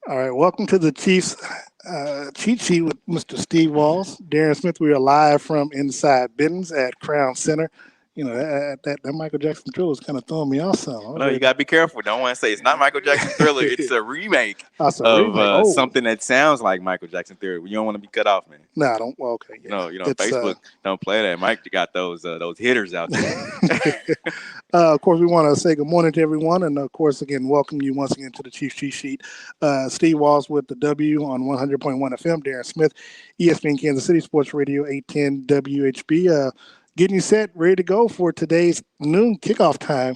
All right, welcome to the Chiefs cheat sheet with Mr. Steve Walls, Darren Smith. We are live from inside Benton's at Crown Center. That Michael Jackson Thriller was kind of throwing me off some. I was No, you ready. gotta be careful. Don't want to say it's not Michael Jackson Thriller. It's a remake That's a of remake. Oh, something that sounds like Michael Jackson Thriller. You don't want to be cut off, man. no, I don't. Well, okay, yeah, No, it's Facebook don't play that. Mike got those hitters out there. Of course, we want to say good morning to everyone, and of course, again, welcome you once again to the Chiefs cheat sheet. Steve Walls with the W on 100.1 FM. Darren Smith, ESPN Kansas City Sports Radio 810 WHB. Getting you set, ready to go for today's noon kickoff time.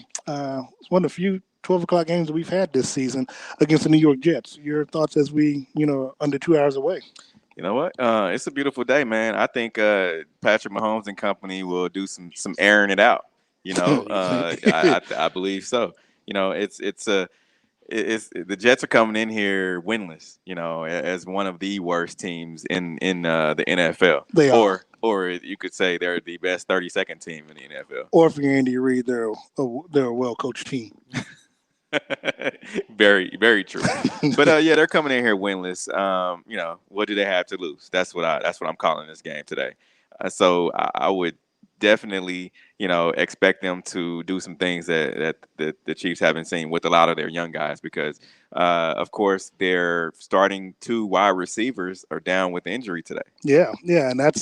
It's one of the few 12 o'clock games that we've had this season against the New York Jets. Your thoughts as we, under 2 hours away? You know what? It's a beautiful day, man. I think Patrick Mahomes and company will do some airing it out. I believe so. It's the Jets are coming in here winless. As one of the worst teams in the NFL. They are. Or you could say they're the best 32nd team in the NFL. Or for Andy Reid, they're a well coached team. Very, very true. But yeah, they're coming in here winless. What do they have to lose? That's what I'm calling this game today. So I would definitely, expect them to do some things that the Chiefs haven't seen with a lot of their young guys because, of course, their starting two wide receivers are down with injury today. Yeah, and that's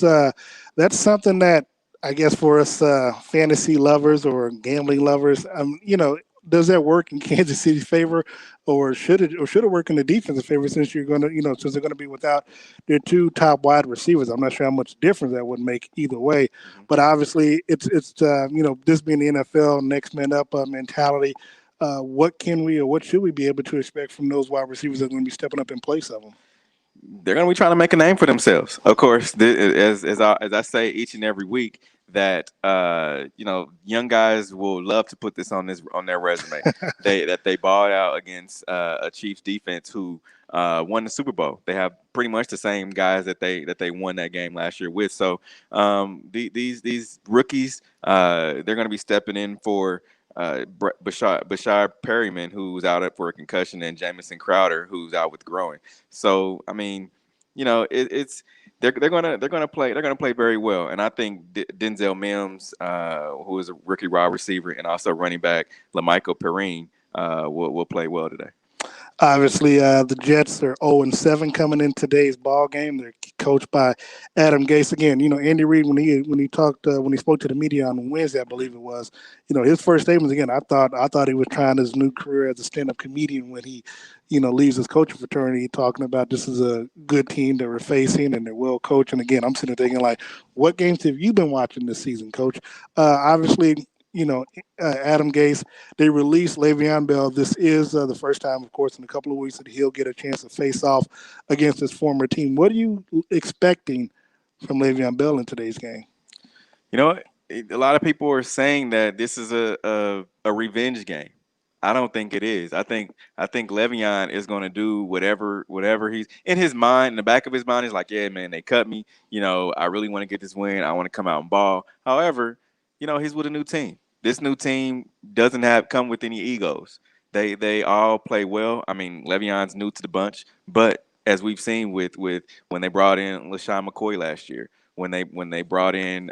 something that I guess for us fantasy lovers or gambling lovers, does that work in Kansas City's favor, or should it work in the defense's favor since you're going to since they're going to be without their two top wide receivers? I'm not sure how much difference that would make either way, but obviously it's this being the NFL next man up mentality. What can we or what should we be able to expect from those wide receivers that are going to be stepping up in place of them? They're going to be trying to make a name for themselves. Of course, as I say each and every week, that young guys will love to put this on their resume. They balled out against a Chiefs defense who won the Super Bowl. They have pretty much the same guys that they won that game last year with. So these rookies, they're going to be stepping in for Bashar Perryman, who's out for a concussion, and Jamison Crowder, who's out with growing. So I mean, it's they're gonna play very well, and I think Denzel Mims, who is a rookie wide receiver and also running back, Lamichael Perrine, will play well today. Obviously, the Jets are 0-7 coming in today's ball game. They're coached by Adam Gase. Again, Andy Reid when he spoke to the media on Wednesday, I believe it was. His first statements again. I thought he was trying his new career as a stand-up comedian when he, leaves his coaching fraternity, talking about this is a good team that we're facing and they're well coached. And again, I'm sitting there thinking like, what games have you been watching this season, Coach? Obviously, Adam Gase, they released Le'Veon Bell. This is the first time, of course, in a couple of weeks that he'll get a chance to face off against his former team. What are you expecting from Le'Veon Bell in today's game? You know, a lot of people are saying that this is a revenge game. I don't think it is. I think Le'Veon is going to do whatever he's in his mind. In the back of his mind, he's like, yeah, man, they cut me. I really want to get this win. I want to come out and ball. However, he's with a new team. This new team doesn't come with any egos. They all play well. I mean, Le'Veon's new to the bunch, but as we've seen with when they brought in LaShawn McCoy last year, when they brought in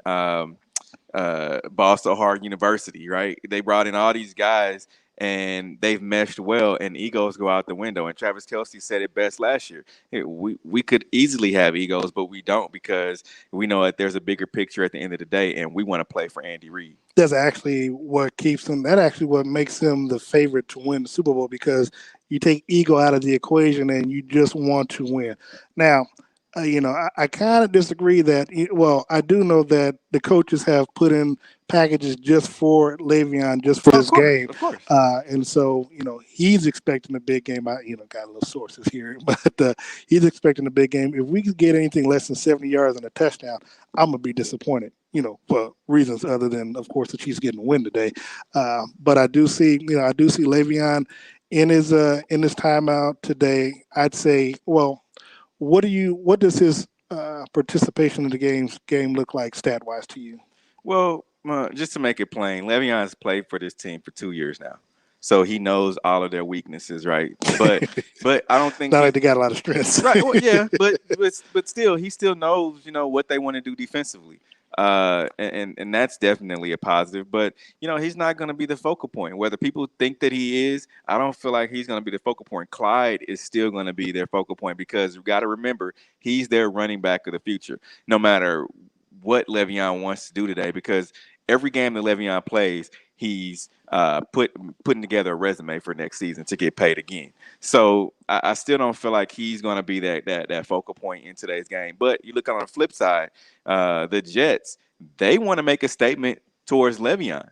Boston Hart University, right? They brought in all these guys and they've meshed well, and egos go out the window. And Travis Kelce said it best last year. Hey, we could easily have egos, but we don't because we know that there's a bigger picture at the end of the day, and we want to play for Andy Reid. That's actually what keeps them. That actually what makes them the favorite to win the Super Bowl because you take ego out of the equation and you just want to win. Now, I kind of disagree that. Well, I do know that the coaches have put in packages just for Le'Veon, just for this game, Of course. and so he's expecting a big game. I got a little sources here, but he's expecting a big game. If we could get anything less than 70 yards and a touchdown, I'm gonna be disappointed. For reasons other than, of course, the Chiefs getting a win today. But I do see Le'Veon in his timeout today. I'd say, well. What does his participation in the game look like stat wise to you? Well, just to make it plain, Le'Veon has played for this team for 2 years now. so he knows all of their weaknesses, right? But I don't think Not like he's they got a lot of strengths. right. Well, yeah, but still, he still knows, what they want to do defensively. And that's definitely a positive. But he's not going to be the focal point. Whether people think that he is, I don't feel like he's going to be the focal point. Clyde is still going to be their focal point because you've got to remember he's their running back of the future, no matter what Le'Veon wants to do today. Because every game that Le'Veon plays, he's putting together a resume for next season to get paid again. So I still don't feel like he's going to be that focal point in today's game. But you look on the flip side, the Jets, they want to make a statement towards Le'Veon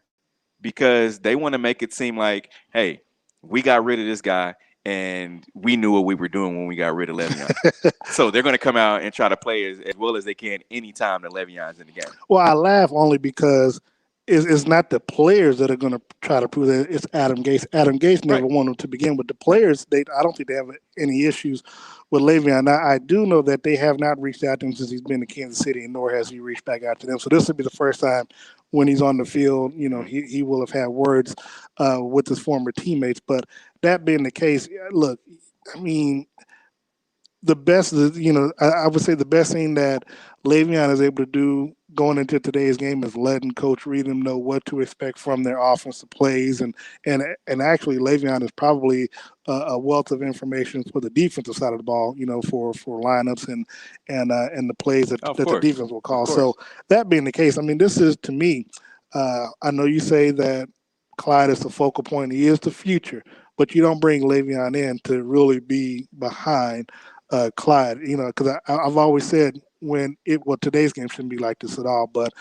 because they want to make it seem like, hey, we got rid of this guy and we knew what we were doing when we got rid of Le'Veon. So they're going to come out and try to play as well as they can anytime that Le'Veon's in the game. Well, I laugh only because it's not the players that are going to try to prove that. It's Adam Gase. Adam Gase never Right. wanted them to begin with. The players, I don't think they have any issues with Le'Veon. Now, I do know that they have not reached out to him since he's been to Kansas City, and nor has he reached back out to them. So this will be the first time when he's on the field, he will have had words with his former teammates. But that being the case, look, I mean, the best, I would say the best thing that Le'Veon is able to do going into today's game is letting Coach Reed them know what to expect from their offensive plays, and actually Le'Veon is probably a wealth of information for the defensive side of the ball, for lineups and the plays Of that the course. defense will Of call. course. So that being the case, I mean, this is to me. I know you say that Clyde is the focal point; he is the future, but you don't bring Le'Veon in to really be behind Clyde, because I've always said today's game shouldn't be like this at all. But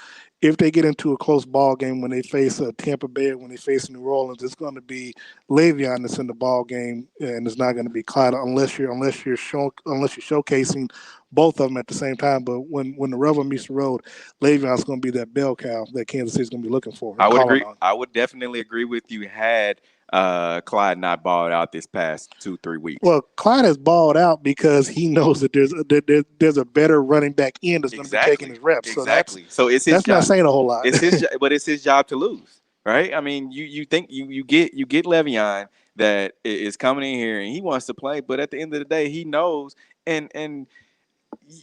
if they get into a close ball game when they face Tampa Bay or when they face New Orleans, it's going to be Le'Veon that's in the ball game, and it's not going to be Clyde unless you're showcasing both of them at the same time. But when the rubber meets the road, Le'Veon's going to be that bell cow that Kansas City's going to be looking for I and would calling agree. on. I would definitely agree with you had Clyde not balled out this past 2-3 weeks. Well, Clyde has balled out because he knows that there's a better running back end that's going to be taking Exactly. his reps. So Exactly. So it's his that's not job. saying a whole lot. It's his, but it's his job to lose, right? I mean, you think you get Le'Veon that is coming in here and he wants to play, but at the end of the day, he knows and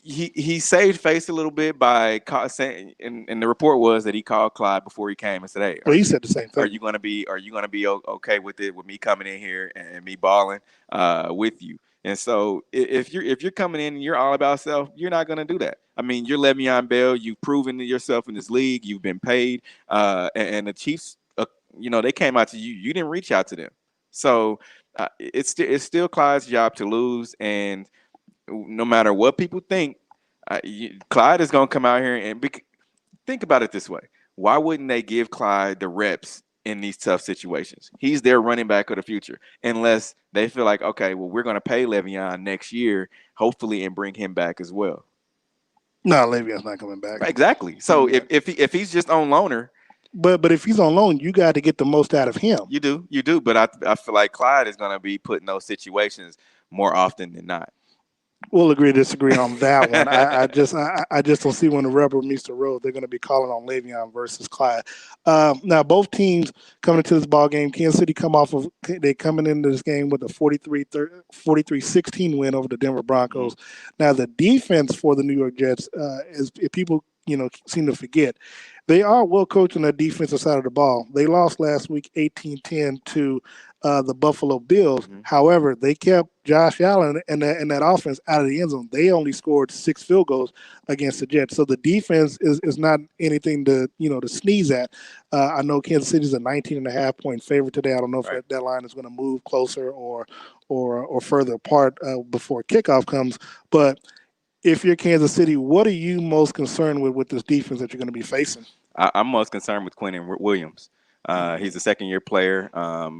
he saved face a little bit by saying, and the report was that he called Clyde before he came and said, "Hey, Well, he said the same are thing. you gonna be okay with it with me coming in here and me balling with you?" And so if you're coming in and you're all about self, you're not gonna do that. I mean, you're Le'Veon Bell. You've proven to yourself in this league. You've been paid, and the Chiefs, they came out to you. You didn't reach out to them, so it's still Clyde's job to lose, and no matter what people think, Clyde is going to come out here and think about it this way. Why wouldn't they give Clyde the reps in these tough situations? He's their running back of the future, unless they feel like, okay, well, we're going to pay Le'Veon next year, hopefully, and bring him back as well. No, Le'Veon's not coming back. Right, exactly. So if he's just on loaner, But if he's on loan, you got to get the most out of him. you do. But I feel like Clyde is going to be put in those situations more often than not. We'll agree to disagree on that one. I just don't see when the rubber meets the road, they're going to be calling on Le'Veon versus Clyde. Now, both teams coming into this ball game, Kansas City they coming into this game with a 43-16 win over the Denver Broncos. Mm-hmm. Now, the defense for the New York Jets, is if people seem to forget, they are well coached on the defensive side of the ball. They lost last week 18-10 to the Buffalo Bills. Mm-hmm. However, they kept Josh Allen and that offense out of the end zone. They only scored 6 field goals against the Jets. So the defense is not anything to sneeze at. I know Kansas City is a 19.5-point favorite today. I don't know if that line is going to move closer or further apart before kickoff comes. But if you're Kansas City, what are you most concerned with this defense that you're going to be facing? I'm most concerned with Quentin Williams. He's a second-year player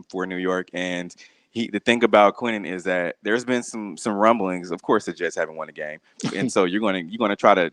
for New York, and the thing about Quentin is that there's been some rumblings. Of course, the Jets haven't won a game, and so you're gonna try to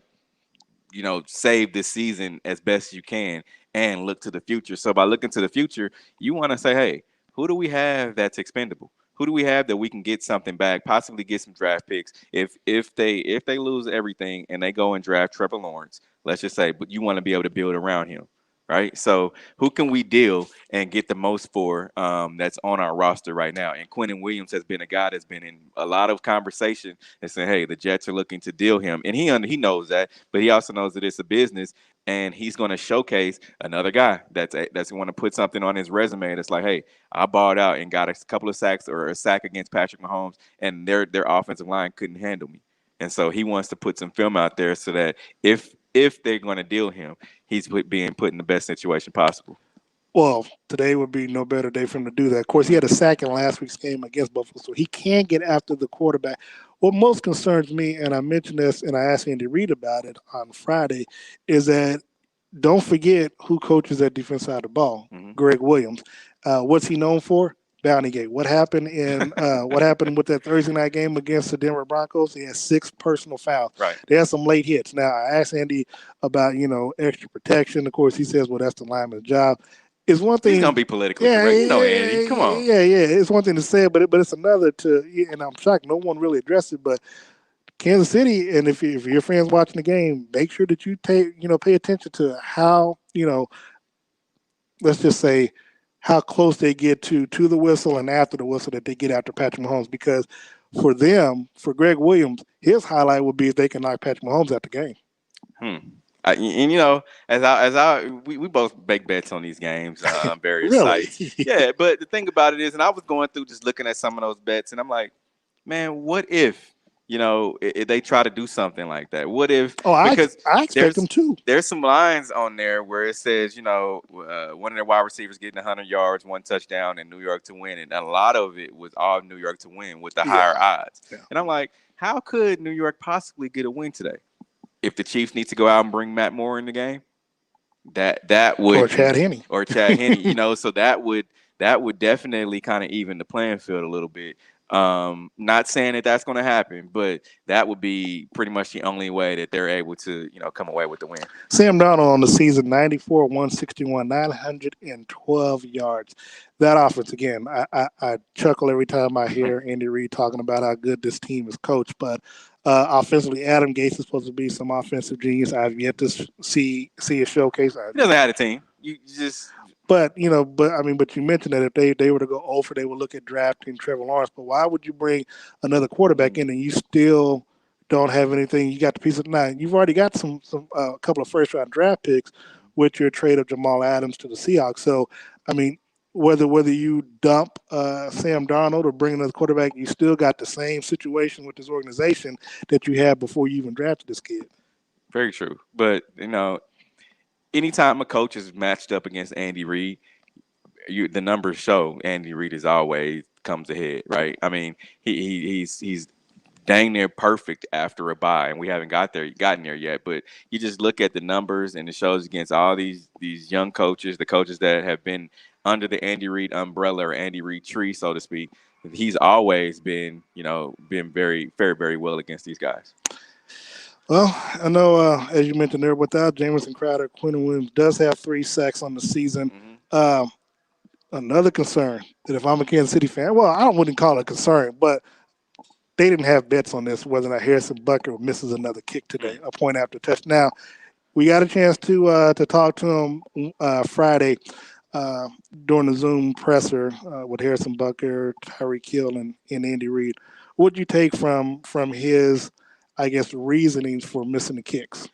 save this season as best you can and look to the future. So by looking to the future, you want to say, hey, who do we have that's expendable? Who do we have that we can get something back, possibly get some draft picks? If they lose everything and they go and draft Trevor Lawrence, let's just say, but you want to be able to build around him. right? So who can we deal and get the most for that's on our roster right now? And Quentin Williams has been a guy that's been in a lot of conversation and saying, hey, the Jets are looking to deal him. And he knows that, but he also knows that it's a business. And he's going to showcase another guy that's going to put something on his resume that's like, hey, I balled out and got a couple of sacks or a sack against Patrick Mahomes, and their offensive line couldn't handle me. And so he wants to put some film out there so that if they're going to deal him, being put in the best situation possible. Well, today would be no better day for him to do that. Of course, he had a sack in last week's game against Buffalo, so he can get after the quarterback. What most concerns me, and I mentioned this and I asked Andy Reid about it on Friday, is that don't forget who coaches that defense side of the ball. Mm-hmm. Greg Williams. What's he known for? Bounty Gate. What happened with that Thursday night game against the Denver Broncos? He had 6 personal fouls. Right. They had some late hits. Now I asked Andy about extra protection. Of course, he says, well, that's the lineman's job. It's one thing. He's gonna be politically correct, Andy. Come on. Yeah. It's one thing to say, but it's another to. And I'm shocked no one really addressed it. But Kansas City, and if your fans watching the game, make sure that you pay attention to how let's just say how close they get to the whistle and after the whistle that they get after Patrick Mahomes. Because for them, for Greg Williams, his highlight would be if they can knock Patrick Mahomes out the game. And we both make bets on these games on various Really? sites. Yeah, but the thing about it is, and I was going through just looking at some of those bets, and I'm like, man, what if if they try to do something like that? What if? Because I expect them to. There's some lines on there where it says, one of their wide receivers getting 100 yards, 1 touchdown, in New York to win, and a lot of it was all New York to win with the higher odds. Yeah. And I'm like, how could New York possibly get a win today? If the Chiefs need to go out and bring Matt Moore in the game, that would, or Chad Henne, so that would definitely kind of even the playing field a little bit. Not saying that that's going to happen, but that would be pretty much the only way that they're able to come away with the win. Sam Darnold on the season, 94, 161, 912 yards. That offense, again, I chuckle every time I hear Andy Reid talking about how good this team is coached, but offensively, Adam Gase is supposed to be some offensive genius. I've yet to see a showcase. He doesn't have a team. You just. But you mentioned that if they were to go over, they would look at drafting Trevor Lawrence. But why would you bring another quarterback in and you still don't have anything? You got the piece of now. You've already got some a couple of first round draft picks with your trade of Jamal Adams to the Seahawks. So whether you dump Sam Darnold or bring another quarterback, you still got the same situation with this organization that you had before you even drafted this kid. Very true. But anytime a coach is matched up against Andy Reid, the numbers show Andy Reid is always comes ahead, right? I mean, he's dang near perfect after a bye, and we haven't gotten there yet. But you just look at the numbers, and it shows against all these young coaches, the coaches that have been under the Andy Reid umbrella or Andy Reid tree, so to speak. He's always been very, very, very well against these guys. Well, I know, as you mentioned there, without Jamison Crowder, Quentin Williams does have 3 sacks on the season. Mm-hmm. Another concern that if I'm a Kansas City fan, well, I wouldn't call it a concern, but they didn't have bets on this, whether or not Harrison Butker misses another kick today, a point after touch. Now, we got a chance to talk to him Friday during the Zoom presser with Harrison Butker, Tyreek Hill, and Andy Reid. What would you take from his, I guess, reasonings for missing the kicks?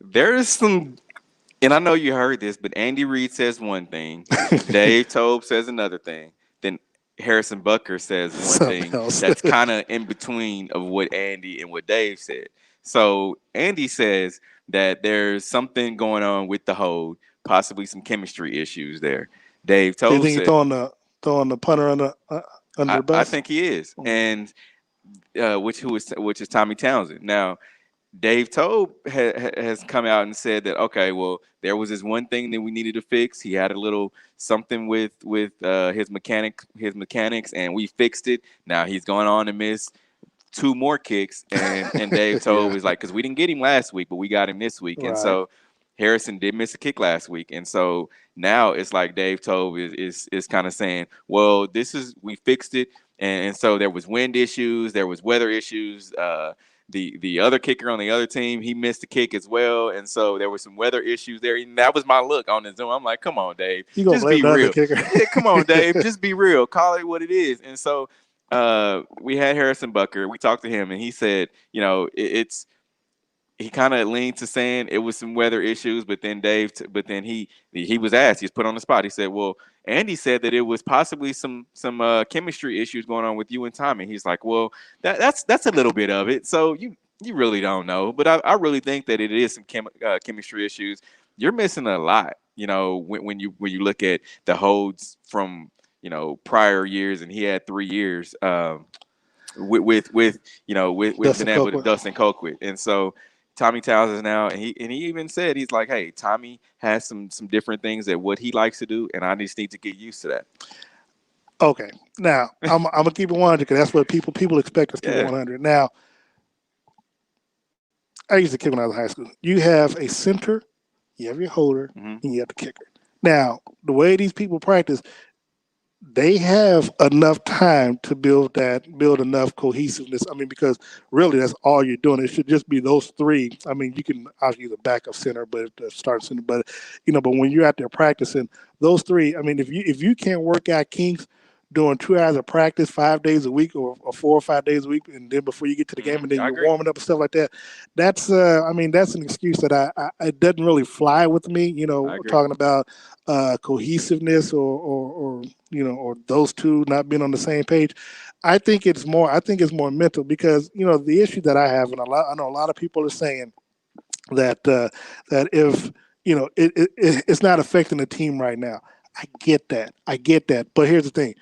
There is some, and I know you heard this, but Andy Reid says one thing, Dave Toub says another thing, then Harrison Butker says one thing that's kind of in between of what Andy and what Dave said. So Andy says that there's something going on with the hold, possibly some chemistry issues there. Dave Toub, do you think he's throwing the punter under the bus? I think he is, and which is Tommy Townsend. Now, Dave Toub has come out and said that, okay, well, there was this one thing that we needed to fix. He had a little something with his mechanics, and we fixed it. Now he's going on to miss 2 more kicks, and Dave Toub is like, because we didn't get him last week, but we got him this week, right. And so Harrison did miss a kick last week, and so now it's like Dave Toub is kind of saying, well, we fixed it. And so there was wind issues, there was weather issues. the other kicker on the other team, he missed the kick as well, and so there were some weather issues there. And that was my look on the Zoom. I'm like, come on, Dave, You gonna just blame be the other real. kicker? Yeah, come on, Dave, just be real. Call it what it is. And so we had Harrison Bucker. We talked to him, and he said, it's he kind of leaned to saying it was some weather issues, but then but then he was asked, he was put on the spot. He said, "Well, Andy said that it was possibly some chemistry issues going on with you and Tommy." He's like, "Well, that's a little bit of it. So you really don't know, but I really think that it is some chemistry issues. You're missing a lot, when you look at the holds from prior years, and he had 3 years." With Dustin being able to Copeland. Dustin Colquitt. And so Tommy Towns is now, and he even said, he's like, hey, Tommy has some different things that what he likes to do, and I just need to get used to that. Okay, now I'm gonna keep it 100 because that's what people expect us to keep it Yeah. 100. Now, I used to kick when I was in high school. You have a center, you have your holder, Hmm. and you have the kicker. Now, the way these people practice, they have enough time to build enough cohesiveness. I mean, because really that's all you're doing. It should just be those three. I mean, you can obviously the backup center, but the start center. But when you're out there practicing, those three. I mean, if you can't work out kinks doing 2 hours of practice 5 days a week or 4 or 5 days a week, and then before you get to the game, and then I you're agree. warming up and stuff like that, that's I mean, that's an excuse that it doesn't really fly with me. I agree. Talking about cohesiveness or those two not being on the same page. I think it's more mental because the issue that I have, and I know a lot of people are saying that if it's not affecting the team right now. I get that, but here's the thing: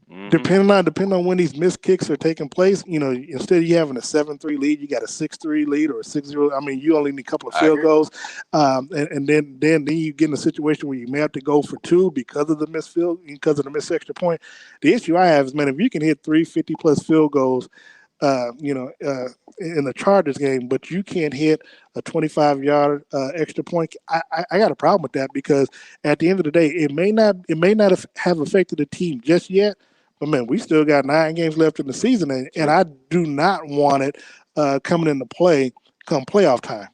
Hmm. depending on when these missed kicks are taking place, instead of you having a 7-3 lead, you got a 6-3 lead or a 6-0. I mean, you only need a couple of I field agree. goals, and then you get in a situation where you may have to go for two because of the missed extra point. The issue I have is, man, if you can hit 350 plus field goals, uh, you know, uh, in the Chargers game, but you can't hit a 25-yard extra point. I got a problem with that because at the end of the day, it may not have affected the team just yet, but man, we still got 9 games left in the season, and True. I do not want it coming into play come playoff time.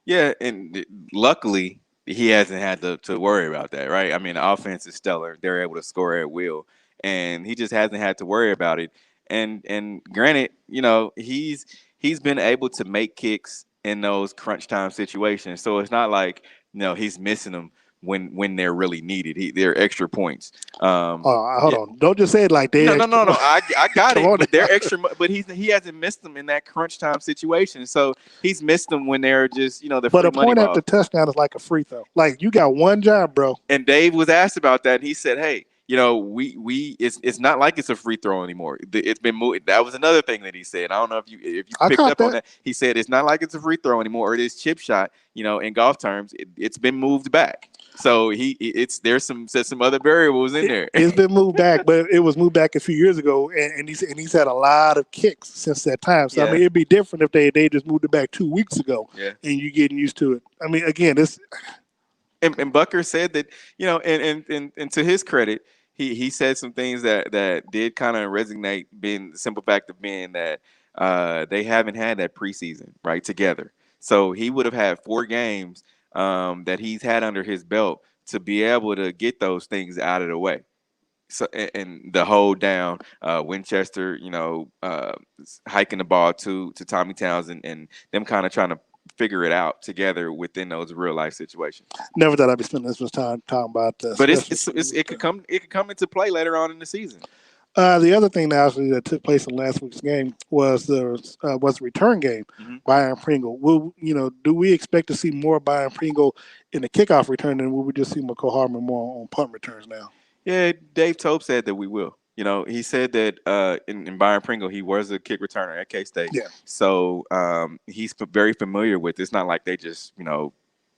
Yeah, and luckily he hasn't had to worry about that, right? I mean, the offense is stellar; they're able to score at will, and he just hasn't had to worry about it. And granted, he's been able to make kicks in those crunch time situations, so it's not like he's missing them when they're really needed. They're extra points. Hold Yeah, on, don't just say it like they no, no, extra. no, no. I got Come it, on but now. they're extra. But he hasn't missed them in that crunch time situation. So he's missed them when they're just the But free a money point after balls. touchdown is like a free throw. Like you got one job, bro. And Dave was asked about that, and he said, "Hey, we it's not like it's a free throw anymore. It's been moved." That was another thing that he said. I don't know if you I picked caught up on that. that. He said it's not like it's a free throw anymore, or it is chip shot. In golf terms, it's been moved back. So there's some other variables in there. It's been moved back, but it was moved back a few years ago, and he's had a lot of kicks since that time. So I Yeah, mean, it'd be different if they just moved it back 2 weeks ago, yeah. and you getting used to it. I mean, again, it's And Bucker said that and to his credit, he said some things that did kind of resonate. Being the simple fact of being that they haven't had that preseason right together, so he would have had 4 games that he's had under his belt to be able to get those things out of the way. So and the hold down Winchester, hiking the ball to Tommy Towns and them kind of trying to figure it out together within those real life situations. never thought I'd be spending this much time talking about But special it teams. could come into play later on in the season. The other thing that actually that took place in last week's game was the return game. Hmm. Byron Pringle. Do we expect to see more Byron Pringle in the kickoff return, and will we just see McCall Harmon more on punt returns now? Yeah, Dave Tope said that we will. He said that in Byron Pringle, he was a kick returner at K State, Yeah. so he's very familiar with. It's not like they just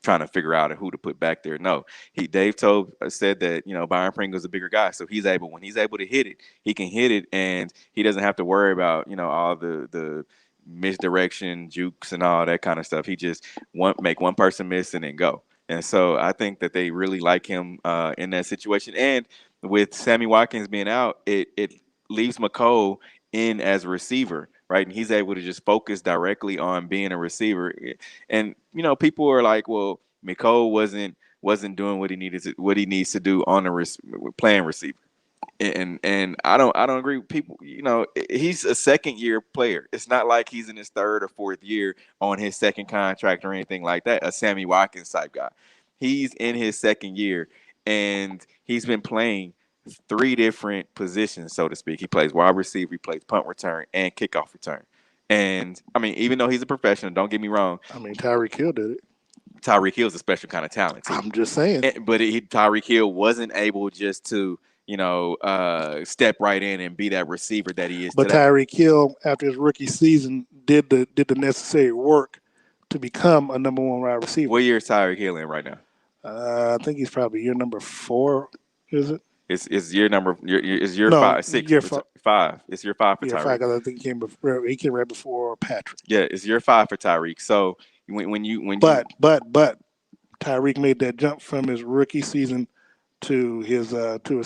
trying to figure out who to put back there. No, Dave Tobe said that Byron Pringle's a bigger guy, so he's able to hit it, he can hit it, and he doesn't have to worry about all the misdirection, jukes, and all that kind of stuff. He just make one person miss and then go. And so I think that they really like him in that situation. And with Sammy Watkins being out, it leaves McCole in as a receiver right? And he's able to just focus directly on being a receiver. And people are like, well, Miko wasn't doing what he needs to do on the playing receiver. And I don't agree with people. He's a second year player. It's not like he's in his third or fourth year on his second contract or anything like that. A Sammy Watkins type guy. He's in his second year, and he's been playing three different positions, so to speak. He plays wide receiver, he plays punt return, and kickoff return. And I mean, even though he's a professional, don't get me wrong, I mean, Tyreek Hill did it. Tyreek Hill's a special kind of talent too. I'm just saying. But Tyreek Hill wasn't able just to step right in and be that receiver that he is But today. Tyreek Hill, after his rookie season, did the necessary work to become a number one wide receiver. What year is Tyreek Hill in right now? I think he's probably year number 4. Is it? It's year number. Is year No, 5, 6, year 5. It's year 5 for Year Tyreek. 5 because I think he came right before Patrick. Yeah, it's year 5 for Tyreek. So But Tyreek made that jump from his rookie season to his to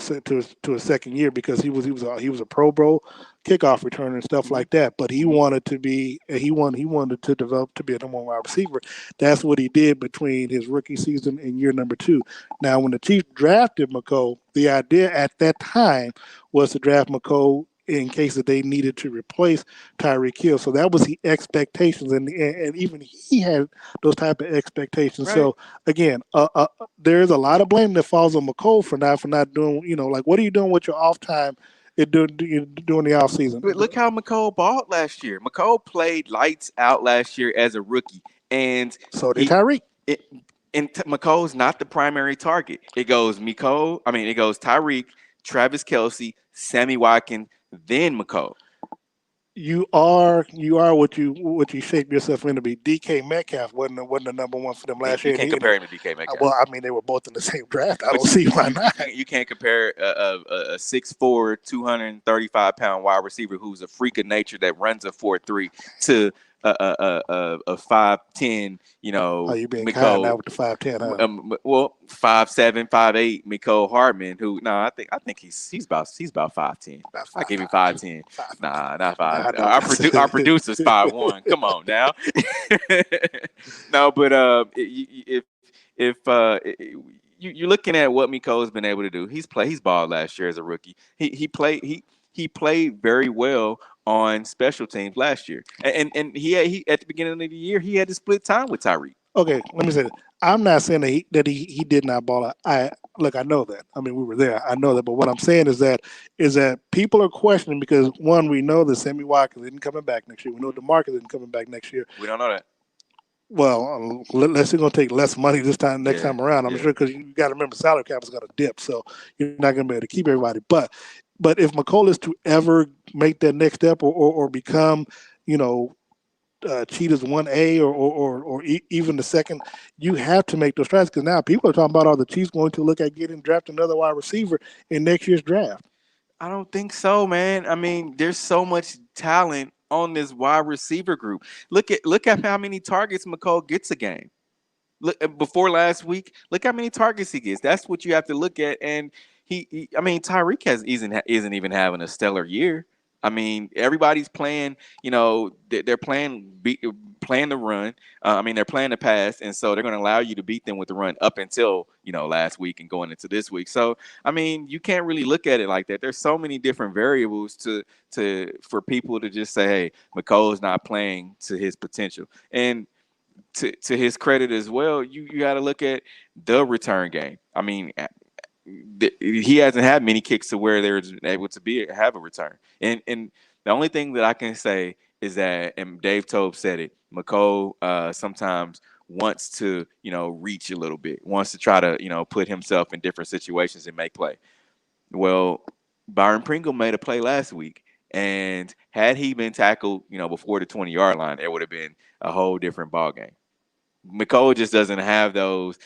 a second year because he was a Pro Bowl kickoff returner and stuff like that. But he wanted to develop to be a number one wide receiver. That's what he did between his rookie season and year number 2. Now, when the Chiefs drafted McColl, the idea at that time was to draft McColl in case that they needed to replace Tyreek Hill. So that was the expectations, and even he had those type of expectations. Right. So again, there's a lot of blame that falls on McColl for not doing, like what are you doing with your off time during the off season? But look how McColl balled last year. McColl played lights out last year as a rookie, and so did Tyreek. McColl's not the primary target. It goes Tyreek, Travis Kelce, Sammy Watkins, then McColl. You are what you shape yourself into be. DK Metcalf wasn't the number one for them last year. You can't compare him to DK Metcalf. Well, I mean, they were both in the same draft. I don't see why not. You can't compare a 6'4", 235-pound wide receiver who's a freak of nature that runs a 4.3 to a 5'10", Oh, you being McColl. kind now with the 5'10", huh? 5'7", 5'8", McColl Hardman. Who? No, I think he's about 5'10". I give him 5'10". Nah, not 5. Our producer's 5'1". Come on now. No, but if you're looking at what Miko's been able to do, he's balled last year as a rookie. He played very well on special teams last year, and he at the beginning of the year he had to split time with Tyreek. Okay, let me say this. I'm not saying that he did not ball out. I know that. I mean, we were there. I know that. But what I'm saying is that people are questioning because one, we know that Sammy Watkins isn't coming back next year. We know DeMarcus isn't coming back next year. We don't know that. Well, unless you're going to take less money next time around, I'm sure, because you got to remember salary cap is going to dip, so you're not going to be able to keep everybody. But if McColl is to ever make that next step or become, Cheetah's 1A or even the second, you have to make those strides because now people are talking about are the Chiefs going to look at drafting another wide receiver in next year's draft? I don't think so, man. I mean, there's so much talent on this wide receiver group. Look at how many targets McColl gets a game. Look, before last week, look how many targets he gets. That's what you have to look at. And Tyreek isn't even having a stellar year. I mean, everybody's playing. They're playing the run. They're playing the pass, and so they're going to allow you to beat them with the run up until last week and going into this week. So you can't really look at it like that. There's so many different variables for people to just say, hey, McColl's not playing to his potential. And to his credit as well, you got to look at the return game. I mean, he hasn't had many kicks to where they're able to have a return. And the only thing that I can say is that, and Dave Tobe said it, McColl sometimes wants to, reach a little bit, wants to try to, put himself in different situations and make play. Well, Byron Pringle made a play last week, and had he been tackled, before the 20-yard line, it would have been a whole different ball game. McColl just doesn't have those,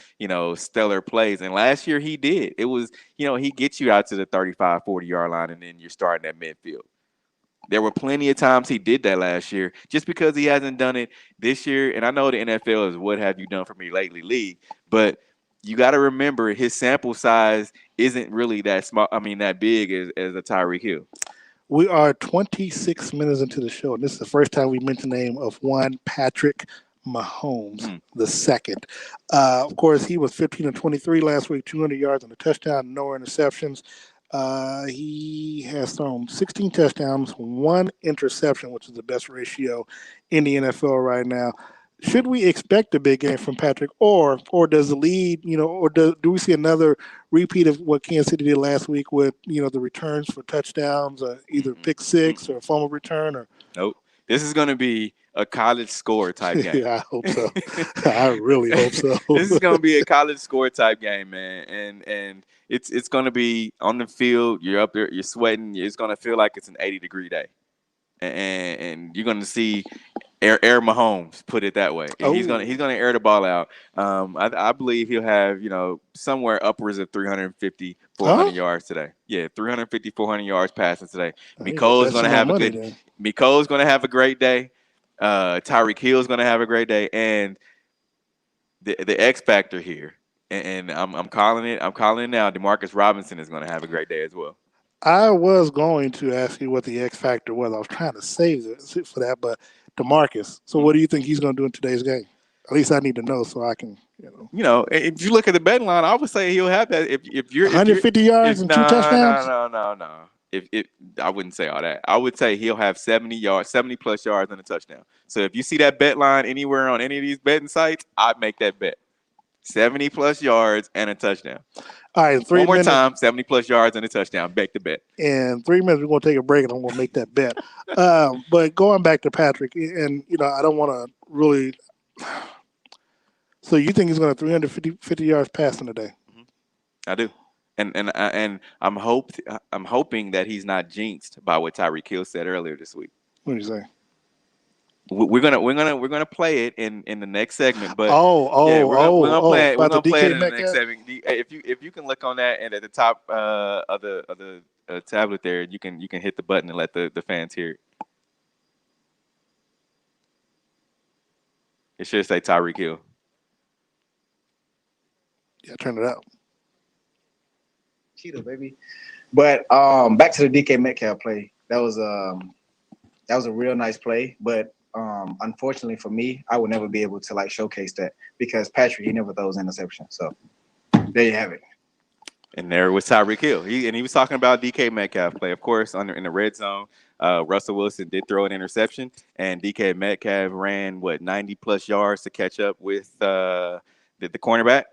stellar plays. And last year he did. It was, he gets you out to the 35, 40-yard line, and then you're starting at midfield. There were plenty of times he did that last year. Just because he hasn't done it this year, and I know the NFL is what have you done for me lately league, but you got to remember his sample size isn't really that small. That big as a Tyreek Hill. We are 26 minutes into the show, and this is the first time we mentioned the name of one Patrick Mahomes Mm, the second. Of course, he was 15 and 23 last week, 200 yards and a touchdown, no interceptions. He has thrown 16 touchdowns, one interception, which is the best ratio in the NFL right now. Should we expect a big game from Patrick, or does the lead, or do we see another repeat of what Kansas City did last week with the returns for touchdowns, either mm-mm, pick six or mm-mm. a fumble return, or Nope. This is going to be a college score type game. yeah, I hope so. I really hope so. This is going to be a college score type game, man, and it's going to be on the field. You're up there, you're sweating. It's going to feel like it's an 80-degree day, and you're going to see air Mahomes, put it that way. He's gonna air the ball out. I believe he'll have somewhere upwards of 350, 400 Huh? yards today. Yeah, 350, 400 yards passing today. I need to Miko's bet gonna some more have a money good. then. Miko's gonna have a great day. Tyreek Hill's gonna have a great day, and the X factor here, and I'm calling it. I'm calling it now. Demarcus Robinson is gonna have a great day as well. I was going to ask you what the X factor was. I was trying to save it for that, but Demarcus. So, what do you think he's going to do in today's game? At least I need to know so I can. If you look at the betting line, I would say he'll have that. If you're 150 yards if and two no touchdowns. no no no. If I wouldn't say all that. I would say he'll have 70 yards, 70 plus yards and a touchdown. So if you see that bet line anywhere on any of these betting sites, I'd make that bet. 70 plus yards and a touchdown. All right, in three One more minutes. time, 70 plus yards and a touchdown. Bet the bet. In 3 minutes, we're going to take a break, and I'm going to make that bet. But going back to Patrick, and I don't want to really. So you think he's going to 350 yards passing today? Mhm. I do. And I'm hoping that he's not jinxed by what Tyreek Hill said earlier this week. What do you say? We're gonna play it in the next segment, but Oh, yeah, oh, we're gonna oh, play oh! it. We're About the gonna play it DK in the next Metcalf. segment. If you can look on that and at the top of the tablet there, you can hit the button and let the fans hear it. It should say Tyreek Hill. Yeah, turn it out. Cheetah, baby. But back to the DK Metcalf play. That was a real nice play. But unfortunately for me, I would never be able to like showcase that because Patrick he never throws interceptions. So there you have it. And there was Tyreek Hill. He was talking about DK Metcalf play. Of course, in the red zone, Russell Wilson did throw an interception, and DK Metcalf ran 90 plus yards to catch up with the cornerback,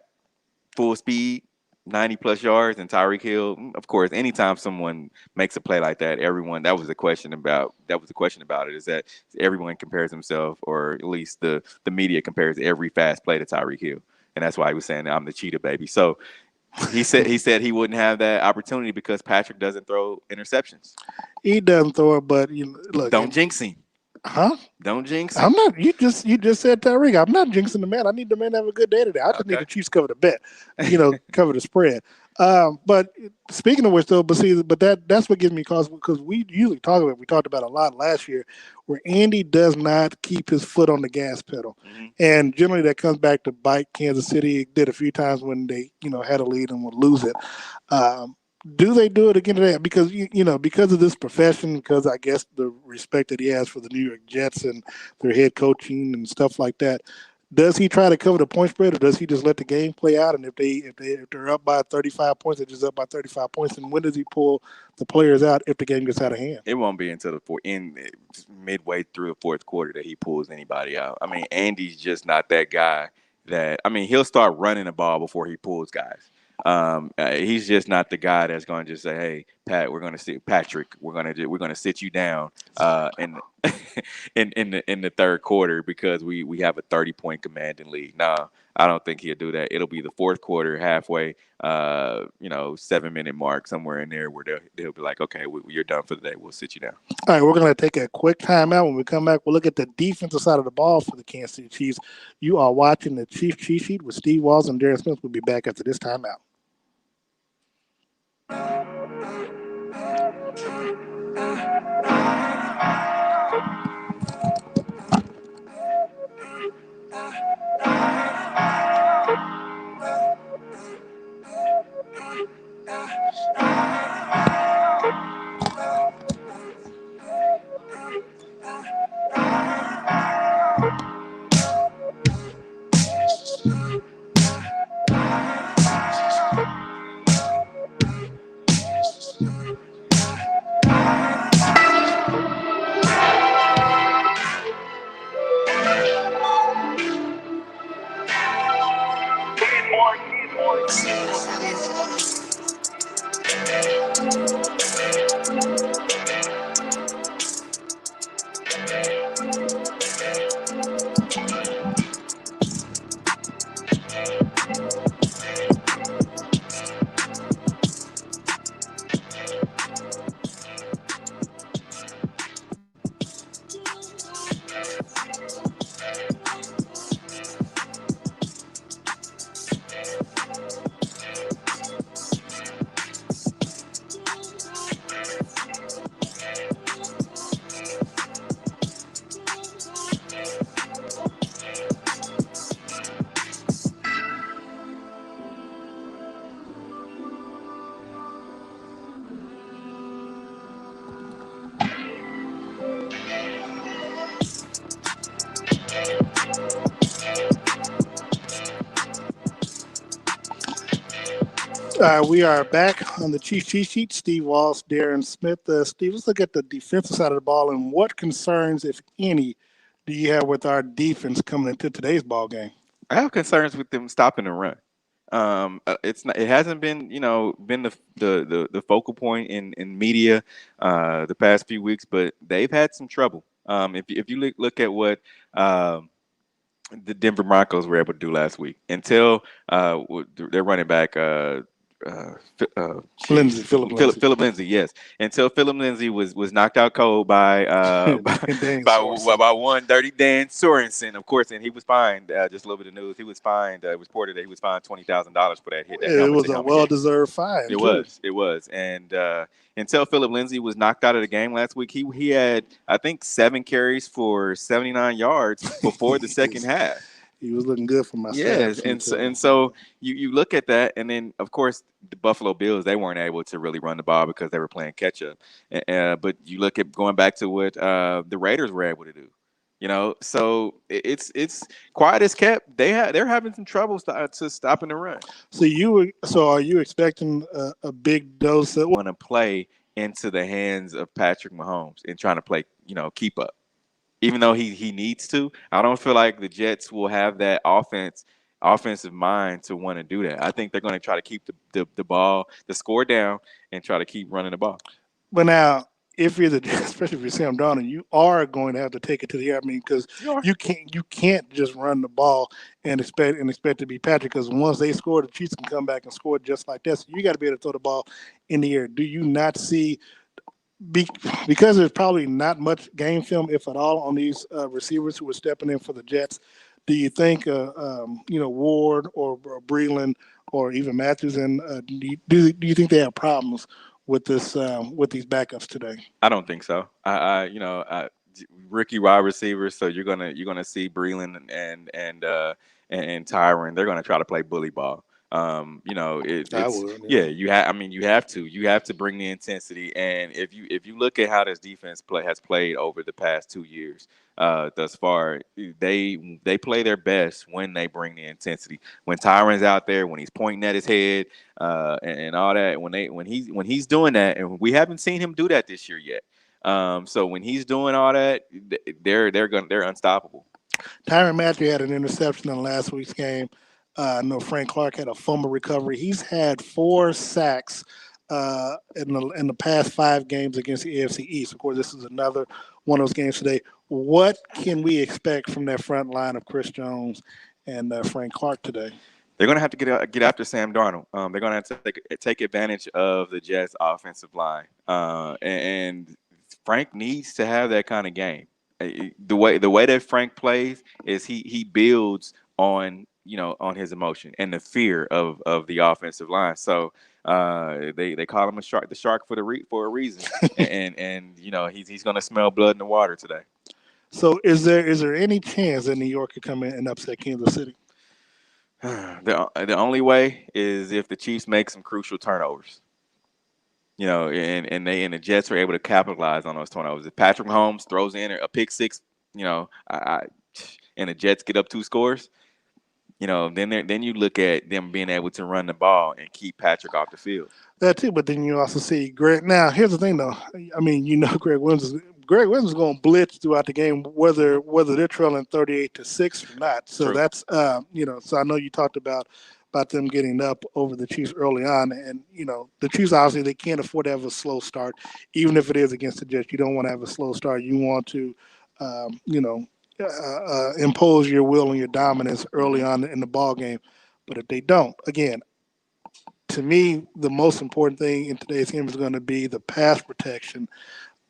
full speed, 90 plus yards, and Tyreek Hill. Of course, anytime someone makes a play like that, everyone that was the question about it is that everyone compares himself, or at least the media compares every fast play to Tyreek Hill, and that's why he was saying I'm the cheetah baby. So he said he wouldn't have that opportunity because Patrick doesn't throw interceptions. He doesn't throw it, but look. Don't jinx him. Huh? Don't jinx him. I'm not. You just said Tyreek. I'm not jinxing the man. I need the man to have a good day today. I just need Okay. the Chiefs cover the bet. Cover the spread. But speaking of which, though, but that's what gives me cause because we usually we talked about a lot last year, where Andy does not keep his foot on the gas pedal, Mhm. and generally that comes back to bite Kansas City. It did a few times when they had a lead and would lose it. Um, do they do it again today? Because because of this profession, because I guess the respect that he has for the New York Jets and their head coaching and stuff like that. Does he try to cover the point spread, or does he just let the game play out? And if they're up by 35 points, they're just up by 35 points. And when does he pull the players out if the game gets out of hand? It won't be until midway through the fourth quarter that he pulls anybody out. I mean, Andy's just not that guy. He'll start running the ball before he pulls guys. He's just not the guy that's going to just say, "Hey, Patrick, we're gonna sit you down in in the third quarter because we have a 30-point commanding lead." No, I don't think he'll do that. It'll be the fourth quarter, halfway, 7-minute mark somewhere in there where they'll be like, "Okay, you're done for the day. We'll sit you down." All right, we're going to take a quick timeout. When we come back, we'll look at the defensive side of the ball for the Kansas City Chiefs. You are watching the Chief Cheat Sheet with Steve Walls and Darren Smith. We'll be back after this timeout. We are back on the Chief Cheat Sheet. Steve Walsh, Darren Smith. Steve, let's look at the defensive side of the ball and what concerns, if any, do you have with our defense coming into today's ball game? I have concerns with them stopping the run. It's not. It hasn't been, been the focal point in media the past few weeks, but they've had some trouble. If you look at what the Denver Broncos were able to do last week until their running back, Lindsey, Philip Lindsey. Philip Lindsay, yes, until Philip Lindsay was knocked out cold by by one Dirty Dan Sorensen, of course, and he was fined. Just a little bit of news: he was fined. Reported that he was fined $20,000 for that hit. That It helmet was to a helmet hit. well-deserved fine. It was, and until Philip Lindsay was knocked out of the game last week, he had, I think, 7 carries for 79 yards before the second half. He was looking good for my Yes, stats. and so you look at that, and then of course the Buffalo Bills, they weren't able to really run the ball because they were playing catch up. But you look at going back to what the Raiders were able to do. So it's quiet as kept. They're having some trouble to stopping the run. So are you expecting a big dose of Want to play into the hands of Patrick Mahomes and trying to play, keep up. Even though he needs to, I don't feel like the Jets will have that offensive mind to want to do that. I think they're going to try to keep the ball, the score down, and try to keep running the ball. But now, if you're especially if you're Sam Darnold, you are going to have to take it to the air. I mean, because you can't just run the ball and expect to be Patrick. Because once they score, the Chiefs can come back and score just like that. So you got to be able to throw the ball in the air. Do you not see? Because there's probably not much game film, if at all, on these receivers who are stepping in for the Jets. Do you think, Ward or Breland or even Matthews, and do you think they have problems with this with these backups today? I don't think so. Rookie wide receivers, so you're gonna see Breland and Tyron. They're gonna try to play bully ball. I would. Yeah, you have to bring the intensity. And if you look at how this defense has played over the past 2 years, thus far, they play their best when they bring the intensity. When Tyron's out there, when he's pointing at his head, and all that, when he's doing that, and we haven't seen him do that this year yet. So when he's doing all that, they're unstoppable. Tyrann Mathieu had an interception in last week's game. I know Frank Clark had a fumble recovery. He's had 4 sacks in the past 5 games against the AFC East. Of course, this is another one of those games today. What can we expect from that front line of Chris Jones and Frank Clark today? They're going to have to get after Sam Darnold. They're going to have to take advantage of the Jets' offensive line, and Frank needs to have that kind of game. The way that Frank plays is he builds on his emotion and the fear of the offensive line. So they call him the shark for a reason, and he's going to smell blood in the water today. So is there any chance that New York could come in and upset Kansas City? The only way is if the Chiefs make some crucial turnovers. And the Jets are able to capitalize on those turnovers. If Patrick Mahomes throws in a pick six, and the Jets get up 2 scores, then you look at them being able to run the ball and keep Patrick off the field. That too, but then you also see Greg. Now, here's the thing, though. I mean, Greg Williams is going to blitz throughout the game, whether they're trailing 38-6 or not. So True. that's So I know you talked about them getting up over the Chiefs early on, and the Chiefs obviously they can't afford to have a slow start, even if it is against the Jets. You don't want to have a slow start. You want to, impose your will and your dominance early on in the ball game. But if they don't, again, to me, the most important thing in today's game is going to be the pass protection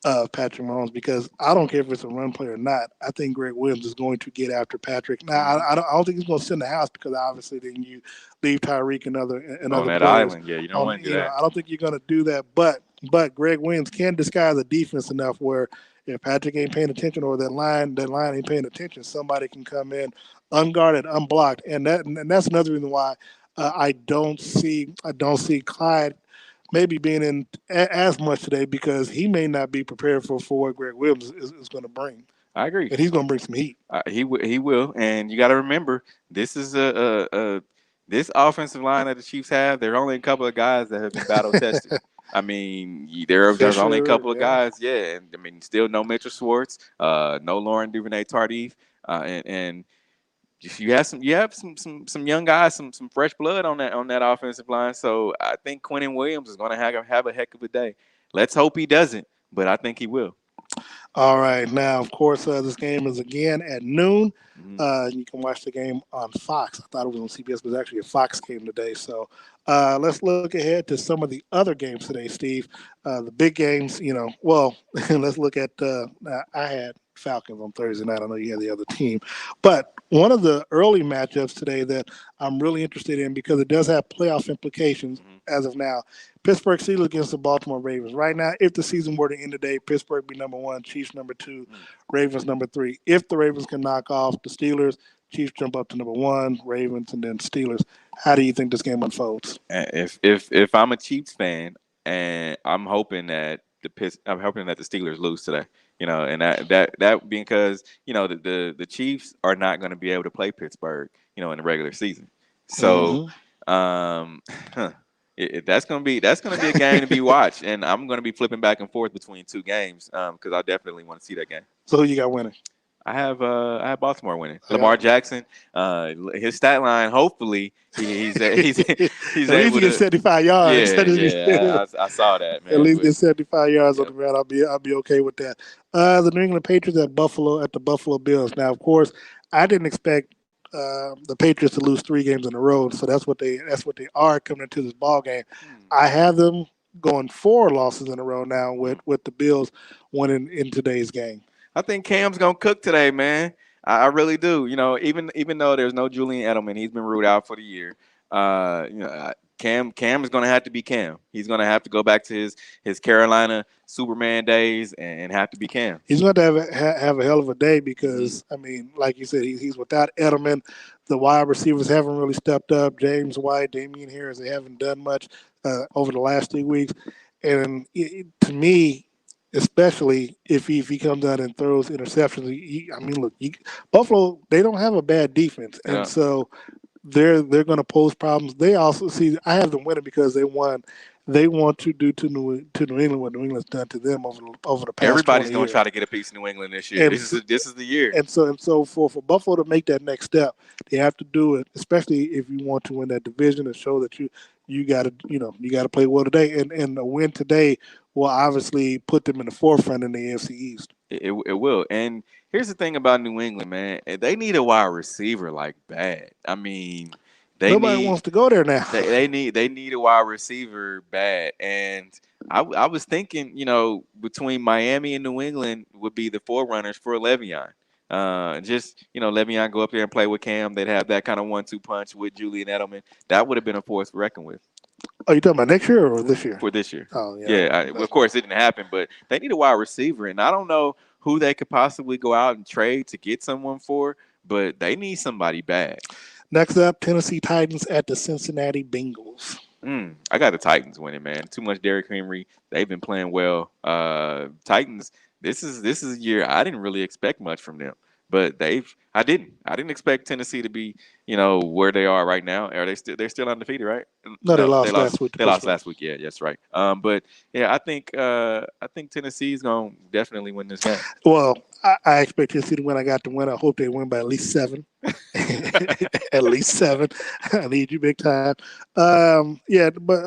of Patrick Mahomes, because I don't care if it's a run play or not. I think Greg Williams is going to get after Patrick. Now, I don't think he's going to sit in the house, because obviously then you leave Tyreek and other on that players. Island. Yeah, you don't want to do that. I don't think you're going to do that. But Greg Williams can disguise the defense enough where if Patrick ain't paying attention or that line ain't paying attention, somebody can come in unguarded, unblocked, and that's another reason why I don't see Clyde maybe being in as much today, because he may not be prepared for what Greg Williams is going to bring. I agree. And he's going to bring some heat. He will, and you got to remember, this is this offensive line that the Chiefs have, there are only a couple of guys that have been battle tested. I mean, there's only a Fisher, couple of yeah. guys, yeah, and I mean, still no Mitchell Schwartz, no Lauren Duvernay Tardif, and you have some young guys, some fresh blood on that offensive line. So I think Quentin Williams is going to have a heck of a day. Let's hope he doesn't, but I think he will. All right. Now, of course, this game is again at noon. Mhm. You can watch the game on Fox. I thought it was on CBS, but it's actually a Fox game today. So let's look ahead to some of the other games today, Steve. The big games, well, let's look at, I had Falcons on Thursday night. I know you had the other team. But one of the early matchups today that I'm really interested in because it does have playoff implications Mhm. as of now. Pittsburgh Steelers against the Baltimore Ravens. Right now, if the season were to end today, Pittsburgh be number one, Chiefs number two, Mm. Ravens number three. If the Ravens can knock off the Steelers, Chiefs jump up to number one, Ravens, and then Steelers. How do you think this game unfolds? And if I'm a Chiefs fan and I'm hoping that the Steelers lose today. And that because the Chiefs are not going to be able to play Pittsburgh, in the regular season. So, Mm-hmm. um, that's gonna be a game to be watched, and I'm gonna be flipping back and forth between two games because I definitely want to see that game. So who you got winning? I have Baltimore winning. I Lamar got Jackson, his stat line. Hopefully, he's at least able he gets to. 75 yards. Yeah, At yeah, I saw that, man. least But get 75 yards on yep. the ground. I'll be okay with that. The New England Patriots at the Buffalo Bills. Now, of course, I didn't expect the Patriots to lose 3 games in a row. So that's what they are coming into this ball game. Hmm. I have them going 4 losses in a row now Hmm. with the Bills winning in today's game. I think Cam's gonna cook today, man. I really do. Even though there's no Julian Edelman, he's been ruled out for the year. Cam is gonna have to be Cam. He's gonna have to go back to his Carolina Superman days and have to be Cam. He's going to have a hell of a day Hmm. because I mean, like you said, he's without Edelman. The wide receivers haven't really stepped up. James White, Damian Harris, they haven't done much over the last 3 weeks. And to me, especially if he comes out and throws interceptions, I mean, look, Buffalo they don't have a bad defense, and Yeah. so they're going to pose problems. They also see I have them winning because they won. They want to do to New England what New England's done to them over the past Everybody's 20 gonna years. try to get a piece of New England this year. And This is the year. and so for Buffalo to make that next step, they have to do it, especially if you want to win that division and show that you got to play well today. And a win today will obviously put them in the forefront in the AFC East. It will. And here's the thing about New England, man. They need a wide receiver like bad. I mean, they Nobody need wants to go there now. they need a wide receiver bad. And I was thinking, between Miami and New England would be the forerunners for Le'Veon. Just Le'Veon go up there and play with Cam. They'd have that kind of 1-2 punch with Julian Edelman. That would have been a force to reckon with Oh, you talking about next year or this year? for this year. Oh yeah, Yeah, of course it didn't happen, but they need a wide receiver, and I don't know who they could possibly go out and trade to get someone for, but they need somebody bad. Next up, Tennessee Titans at the Cincinnati Bengals. I got the Titans winning, man. Too much Derrick Henry. They've been playing well. Titans. This is a year I didn't really expect much from them, but I didn't expect Tennessee to be where they are right now. Are they still? They're still undefeated, right? No, they No, they lost lost. last week to They lost Pittsburgh. last week. Yeah, that's right. But yeah, I think Tennessee's gonna definitely win this game. Well, I expect Tennessee to win. I got to win. I hope they win by at least 7. At least 7. I need you big time. Yeah, but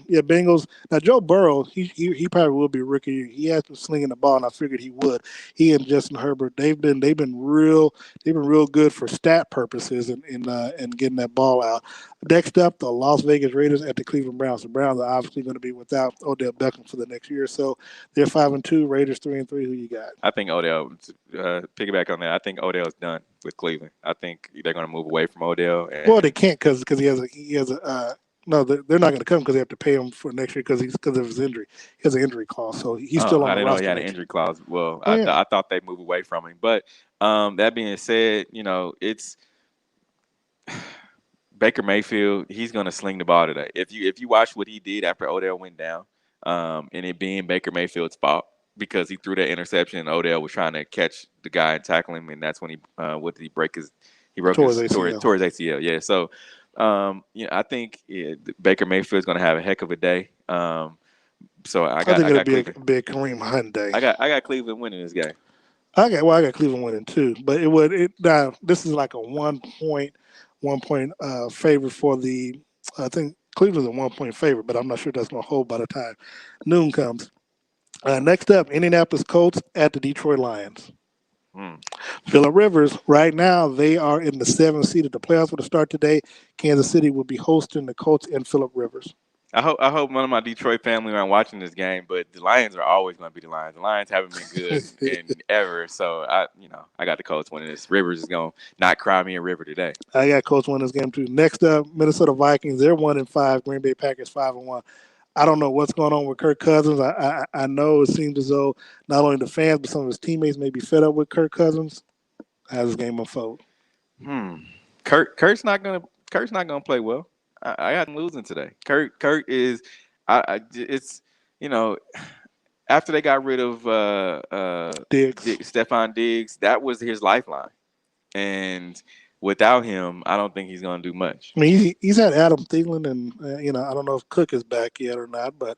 yeah, Bengals. Now Joe Burrow, he probably will be rookie. He has been slinging the ball, and I figured he would. He and Justin Herbert, they've been real good for stat purposes and getting that ball out. Next up, the Las Vegas Raiders at the Cleveland Browns. The Browns are obviously going to be without Odell Beckham for the next year, so they're 5-2. Raiders 3-3. Who you got? I think Odell. Piggyback on that. I think Odell's done with Cleveland. I think they're gonna move away from Odell Well, and. they can't because he has a no, they're not going to come because they have to pay him for next year because of his injury. He has an injury clause, so he's Oh, still on I the didn't know he roster had an next year. injury clause. Well, Oh yeah, I thought they'd move away from him. But that being said, it's Baker Mayfield. He's gonna sling the ball today. If you watch what he did after Odell went down, and it being Baker Mayfield's fault because he threw that interception and Odell was trying to catch the guy and tackle him, and that's when he what did he break his he broke towards his tore, ACL. tore his ACL. Yeah, so I think Baker Mayfield's going to have a heck of a day. So I think I it'll got be a Cleveland. big Kareem Hunt day. I got Cleveland winning this game. I got Cleveland winning too, but now this is like a 1 point favorite for the. I think Cleveland's a 1 point favorite, but I'm not sure that's going to hold by the time noon comes. Next up, Indianapolis Colts at the Detroit Lions. Hmm. Phillip Rivers, right now, they are in the 7th seed of the playoffs. Will start today. Kansas City will be hosting the Colts and Phillip Rivers. I hope none of my Detroit family aren't watching this game, but the Lions are always going to be the Lions. The Lions haven't been good in ever, so I got the Colts winning this. Rivers is going to not cry me a river today. I got Colts winning this game too. Next up, Minnesota Vikings. They're 1-5. Green Bay Packers 5-1. I don't know what's going on with Kirk Cousins. I know it seems as though not only the fans but some of his teammates may be fed up with Kirk Cousins. How this game unfold? Kurt's not gonna play well. I got him losing today. Kurt is it's you know after they got rid of Diggs. Stephon Diggs, that was his lifeline, and without him, I don't think he's gonna do much. I mean, he's had Adam Thielen, and I don't know if Cook is back yet or not, but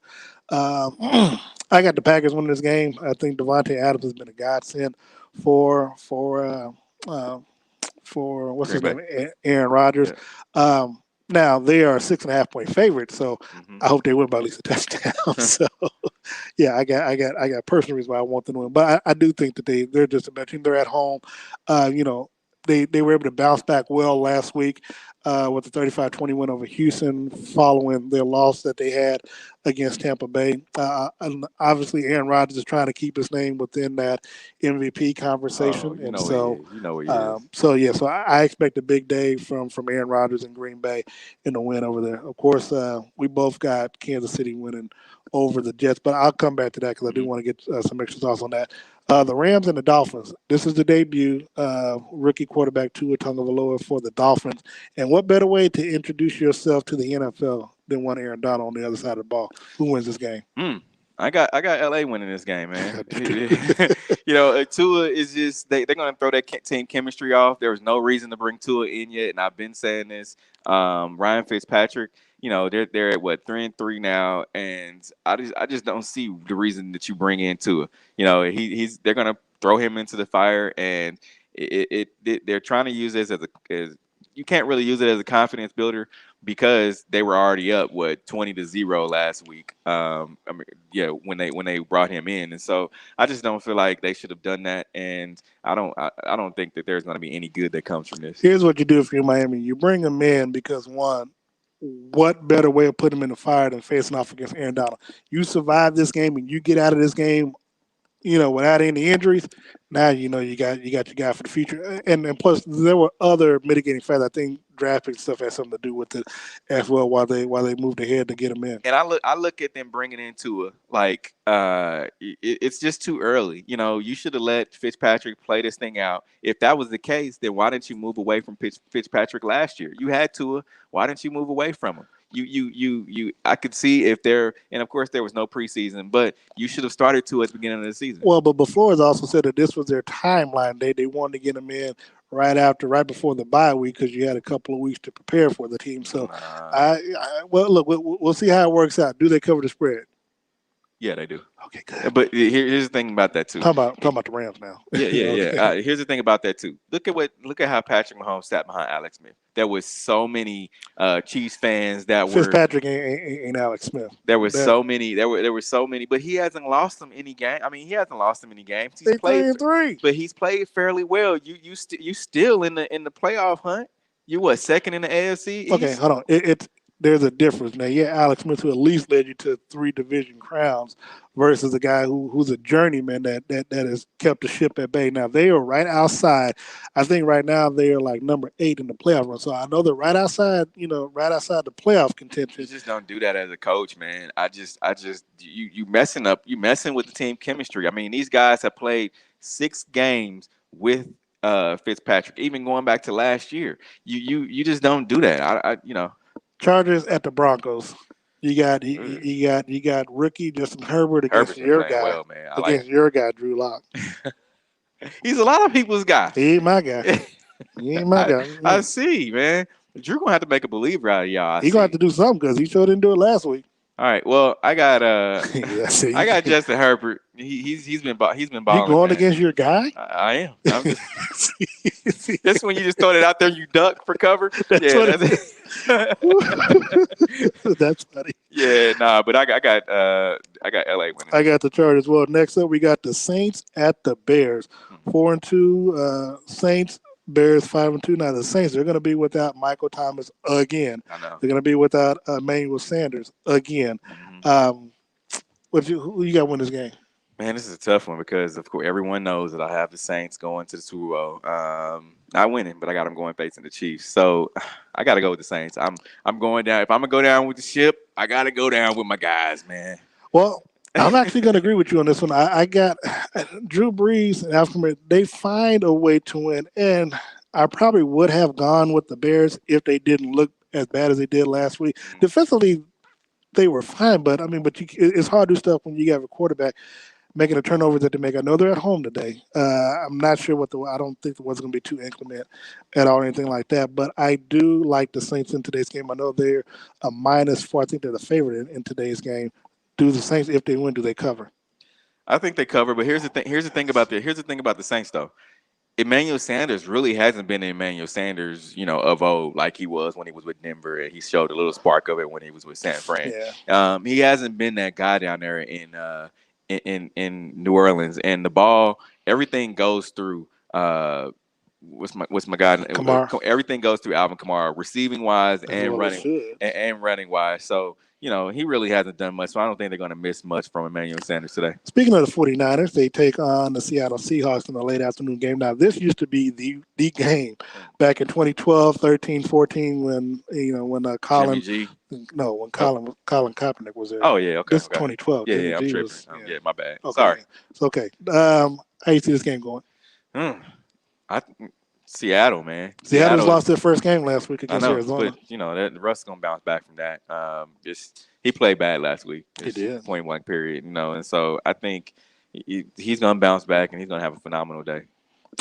I got the Packers winning this game. I think Devontae Adams has been a godsend for what's his Green Bay. name, Aaron Rodgers. Yeah. Now they are 6.5 point favorites, so I hope they win by at least a touchdown. So yeah, I got personal reasons why I want them to win, but I do think that they're just a better team. They're at home. They were able to bounce back well last week with the 35-20 win over Houston following their loss that they had against Tampa Bay. And obviously, Aaron Rodgers is trying to keep his name within that MVP conversation, you and know so he is. so I expect a big day from Aaron Rodgers in Green Bay in the win over there. Of course, we both got Kansas City winning over the Jets, but I'll come back to that because I do want to get some extra thoughts on that. The Rams and the Dolphins. This is the debut rookie quarterback Tua Tagovailoa for the Dolphins. And what better way to introduce yourself to the NFL than one Aaron Donald on the other side of the ball? Who wins this game? I got LA winning this game, man. Tua is just they're gonna throw that team chemistry off. There was no reason to bring Tua in yet, and I've been saying this. Ryan Fitzpatrick, they're at what 3-3 now, and I just don't see the reason that you bring in Tua. They're gonna throw him into the fire, and they're trying to use this as you can't really use it as a confidence builder because they were already up 20-0 last week. When they brought him in, and so I just don't feel like they should have done that, and I don't think that there's going to be any good that comes from this. Here's what you do if you're Miami: you bring him in because one, what better way of putting him in the fire than facing off against Aaron Donald? You survive this game and you get out of this game, without any injuries. Now you got your guy for the future, and plus there were other mitigating factors. I think draft pick stuff had something to do with it as well. While they moved ahead to get him in, and I look at them bringing in Tua like it's just too early. You should have let Fitzpatrick play this thing out. If that was the case, then why didn't you move away from Fitzpatrick last year? You had Tua. Why didn't you move away from him? I could see if there, and of course there was no preseason, but you should have started Tua at the beginning of the season. Well, but Flores also said that this was their timeline. They wanted to get him in right before the bye week because you had a couple of weeks to prepare for the team. So, look, we'll see how it works out. Do they cover the spread? Yeah, they do. Okay, good. But here's the thing about that too. Talking about the Rams now. Yeah. Here's the thing about that too. Look at how Patrick Mahomes sat behind Alex Smith. There was so many Chiefs fans that were Fitzpatrick ain't Alex Smith. There were so many, but he hasn't lost them any game. I mean, he hasn't lost them any games. He's played 3-3, but he's played fairly well. You still in the playoff hunt. You second in the AFC East? Okay, hold on. There's a difference. Now, Alex Smith, who at least led you to 3 division crowns, versus a guy who's a journeyman that has kept the ship at bay. Now, they are right outside. I think right now they are like number 8 in the playoff run. So I know they're right outside the playoff contention. You just don't do that as a coach, man. You messing with the team chemistry. I mean, these guys have played 6 games with Fitzpatrick, even going back to last year. You just don't do that. Chargers at the Broncos. You got rookie Justin Herbert against your guy. Well, man. Your guy, Drew Lock. He's a lot of people's guy. He ain't my guy. I see, man. Drew gonna have to make a believer out of y'all. I He gonna have see. to do something because he sure didn't do it last week. All right. Well, I got Yeah, see, I got Justin Herbert. He's been you balling, going man. against your guy? I am. I'm just. See, This when you just throw it out there, you duck for cover. that's Yeah, what it that's is. it. That's funny. Yeah, nah, but I got LA winning I this. got the Chargers. Well, next up we got the Saints at the Bears. Hmm. 4-2. Saints. Bears 5-2. Now the Saints are going to be without Michael Thomas again. I know. They're going to be without Emmanuel Sanders again. Hmm. Um, who you got win this game? Man, this is a tough one because of course everyone knows that I have the Saints going to the Super Bowl. Not winning, but I got them going facing the Chiefs. So I got to go with the Saints. I'm going down. If I'm gonna go down with the ship, I got to go down with my guys, man. Well, I'm actually going to agree with you on this one. I got Drew Brees and Alvin Kamara. They find a way to win, and I probably would have gone with the Bears if they didn't look as bad as they did last week. Mhm. Defensively, they were fine, but I mean, it's hard to do stuff when you have a quarterback making the turnovers that they make. I know they're at home today. I'm not sure I don't think the weather's going to be too inclement at all or anything like that. But I do like the Saints in today's game. I know they're a -4. I think they're the favorite in today's game. Do the Saints, if they win, do they cover? I think they cover, but here's the thing. Here's the thing about the Saints though. Emmanuel Sanders really hasn't been Emmanuel Sanders, of old like he was when he was with Denver, and he showed a little spark of it when he was with San Fran. Yeah. He hasn't been that guy down there in New Orleans, and the ball, everything goes through. What's my guy? Kamara, Everything goes through Alvin Kamara, receiving wise as well as should. and running wise. So he really hasn't done much. So I don't think they're going to miss much from Emmanuel Sanders today. Speaking of the 49ers, they take on the Seattle Seahawks in the late afternoon game. Now, this used to be the game back in 2012, 13, 14 when Jimmy Colin G. no, when Colin Kaepernick was there. Oh yeah, okay, This is okay. 2012. Yeah, Jimmy yeah, I'm G tripping. was Yeah, my bad. okay. Sorry. It's okay. How you see this game going? Hmm. I Seattle, man. Seattle's lost their first game last week I against know, Arizona. but that Russ gonna bounce back from that. Just he played bad last week. He did. Point blank period. And so I think he's gonna bounce back and he's gonna have a phenomenal day.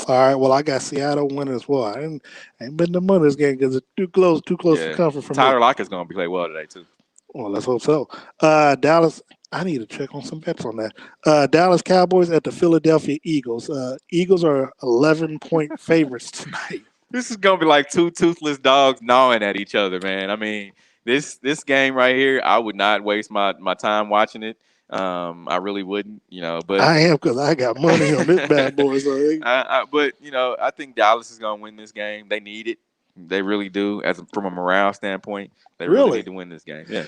All right. Well, I got Seattle winning as well. I ain't been the money this game because it's too close for Yeah, comfort for me. Tyler Lockett's gonna play well today too. Well, let's hope so. Dallas. I need to check on some bets on that. Dallas Cowboys at the Philadelphia Eagles. Eagles are 11-point favorites tonight. This is gonna be like two toothless dogs gnawing at each other, man. I mean, this game right here, I would not waste my time watching it. I really wouldn't, but I am because I got money on this bad boy. So but I think Dallas is gonna win this game. They need it. They really do. From a morale standpoint, they really need to win this game. Yeah.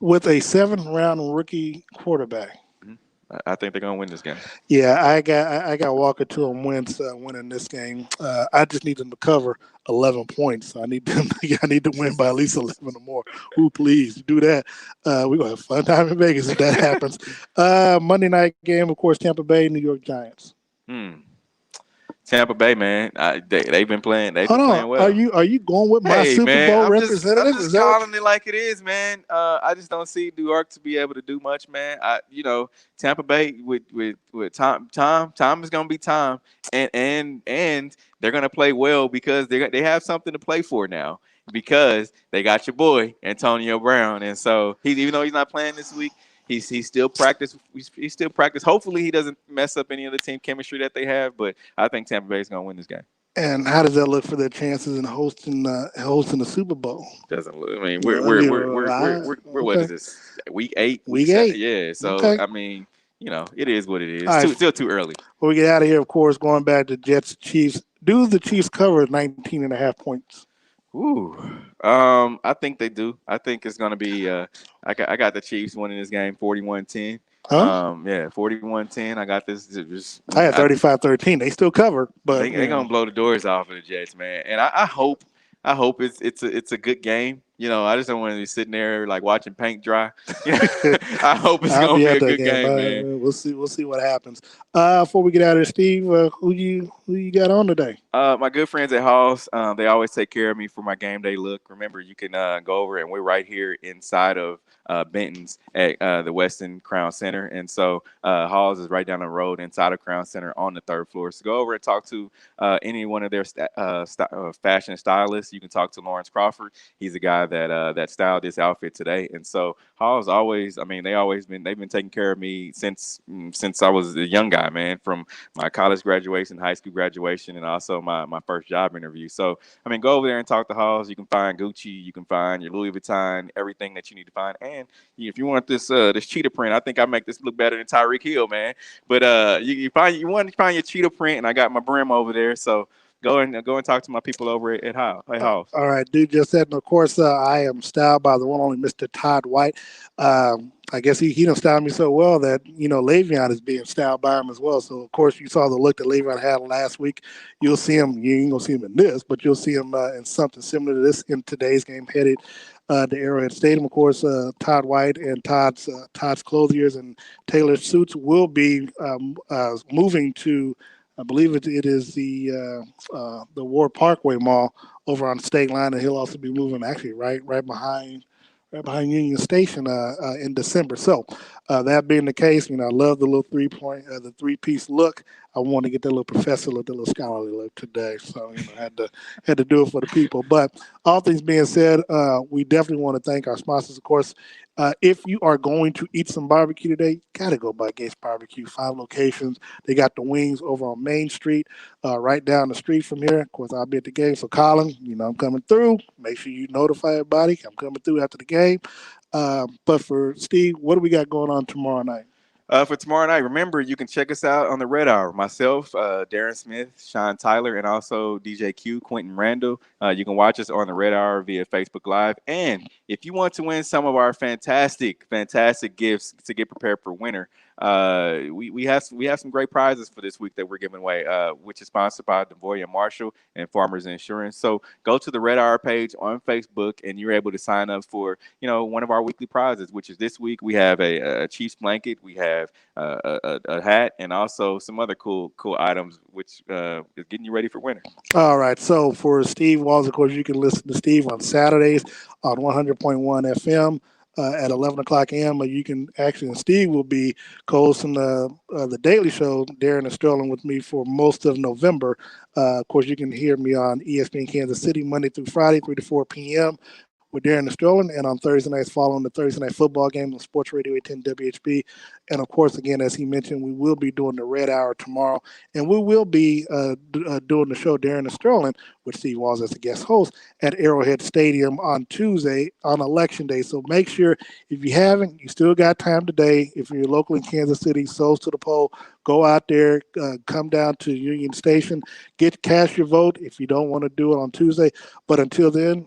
With a 7th-round rookie quarterback. I think they're gonna win this game. Yeah, I got Walker to them winning this game. I just need them to cover 11 points. I need to win by at least 11 or more. Ooh, please do that. We're gonna have a fun time in Vegas if that happens. Monday night game, of course, Tampa Bay, New York Giants. Tampa Bay, man, they've been playing. They've been playing well. Are you going with my Super Bowl representative? I'm just calling it like it is, man. I just don't see New York to be able to do much, man. Tampa Bay with Tom is gonna be Tom, and they're gonna play well because they have something to play for now because they got your boy Antonio Brown, and so even though he's not playing this week. He's still practice. He's still practice. Hopefully, he doesn't mess up any of the team chemistry that they have. But I think Tampa Bay is going to win this game. And how does that look for their chances in hosting the Super Bowl? Doesn't look. I mean, we're what is this? Week 8. Week 8. Yeah. So okay. I mean, it is what it is. Right. Still too early. Before we get out of here, of course, going back to Jets Chiefs. Do the Chiefs cover 19.5 points? Ooh, I think they do. I think it's gonna be. I got the Chiefs winning this game, 41-10. Huh? Yeah, 41-10. I got this. I had 35-13. They still cover, but they're gonna blow the doors off of the Jets, man. And I hope it's a good game. I just don't want to be sitting there like watching paint dry. I hope it's gonna be a good game, man. We'll see what happens. Before we get out of here, Steve, who you got on today? My good friends at Halls, they always take care of me for my game day look. Remember, you can go over and we're right here inside of Benton's at the Westin Crown Center. And so Halls is right down the road inside of Crown Center on the third floor. So go over and talk to any one of their fashion stylists. You can talk to Lawrence Crawford. He's the guy that styled this outfit today. And so Hall's always, I mean, they've been taking care of me since I was a young guy, man, from my college graduation, high school graduation, and also my first job interview. So I mean, go over there and talk to Halls. You can find Gucci, you can find your Louis Vuitton, everything that you need to find. And if you want this cheetah print, I think I make this look better than Tyreek Hill, man. But you want to find your cheetah print, and I got my brim over there. So go and talk to my people over at Halls. All right, dude just said, and of course, I am styled by the one only Mr. Todd White. I guess he done styled me so well that, Le'Veon is being styled by him as well. So, of course, you saw the look that Le'Veon had last week. You'll see him, you ain't going to see him in this, but you'll see him in something similar to this in today's game headed to Arrowhead Stadium. Of course, Todd White and Todd's Clothiers and Taylor Suits will be moving to, I believe it is the Ward Parkway Mall over on State Line, and he'll also be moving actually right behind Union Station in December. So that being the case, I love the little the 3-piece look. I want to get that little professor look, that little scholarly look today. So had to do it for the people. But all things being said, we definitely want to thank our sponsors, of course. If you are going to eat some barbecue today, gotta go by Gates Barbecue. 5 locations. They got the wings over on Main Street, right down the street from here. Of course, I'll be at the game. So, Colin, I'm coming through. Make sure you notify everybody. I'm coming through after the game. But for Steve, what do we got going on tomorrow night? For tomorrow night, remember, you can check us out on the Red Hour. Myself, Darren Smith, Sean Tyler, and also DJ Q, Quentin Randall. You can watch us on the Red Hour via Facebook Live. And if you want to win some of our fantastic gifts to get prepared for winter, we have some great prizes for this week that we're giving away, which is sponsored by Devoya Marshall and Farmers Insurance. So go to the Red Hour page on Facebook, and you're able to sign up for one of our weekly prizes, which is this week we have a Chiefs blanket, we have a hat, and also some other cool items, which is getting you ready for winter. All right. So for Steve Walls, of course, you can listen to Steve on Saturdays on 100.1 FM. At 11 o'clock a.m. You can actually, and Steve will be co-hosting the Daily Show, Darren and Sterling, with me for most of November. Of course, you can hear me on ESPN Kansas City Monday through Friday, 3 to 4 p.m. with Darren and Sterling, and on Thursday nights following the Thursday night football game on Sports Radio 810 WHB. And of course, again, as he mentioned, we will be doing the Red Hour tomorrow, and we will be doing the show Darren and Sterling with Steve Walls as a guest host at Arrowhead Stadium on Tuesday on Election Day. So make sure, if you haven't, you still got time today. If you're local in Kansas City, souls to the poll, go out there, come down to Union Station, cast your vote if you don't want to do it on Tuesday. But until then,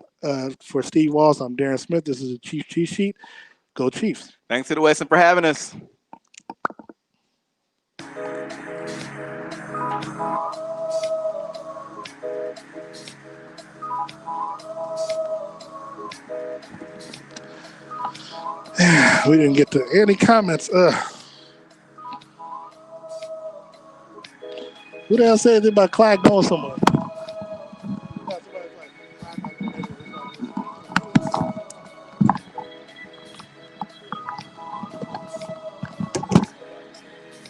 for Steve Walls, I'm Darren Smith. This is a Chiefs Cheat Sheet. Go Chiefs. Thanks to the Westin for having us. We didn't get to any comments. Who the hell said anything about Clyde going somewhere?